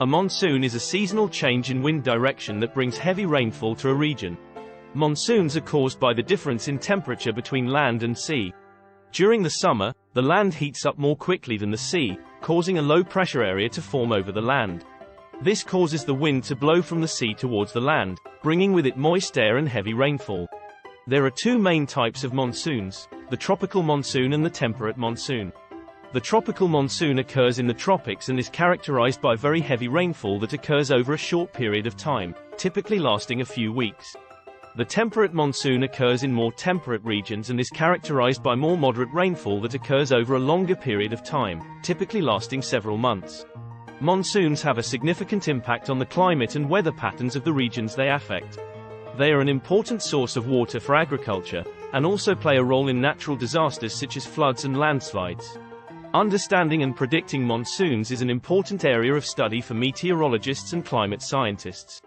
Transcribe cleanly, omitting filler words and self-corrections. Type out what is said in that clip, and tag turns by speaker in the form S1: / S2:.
S1: A monsoon is a seasonal change in wind direction that brings heavy rainfall to a region. Monsoons are caused by the difference in temperature between land and sea. During the summer, the land heats up more quickly than the sea, causing a low-pressure area to form over the land. This causes the wind to blow from the sea towards the land, bringing with it moist air and heavy rainfall. There are two main types of monsoons: the tropical monsoon and the temperate monsoon. The tropical monsoon occurs in the tropics and is characterized by very heavy rainfall that occurs over a short period of time, typically lasting a few weeks. The temperate monsoon occurs in more temperate regions and is characterized by more moderate rainfall that occurs over a longer period of time, typically lasting several months. Monsoons have a significant impact on the climate and weather patterns of the regions they affect. They are an important source of water for agriculture, and also play a role in natural disasters such as floods and landslides. Understanding and predicting monsoons is an important area of study for meteorologists and climate scientists.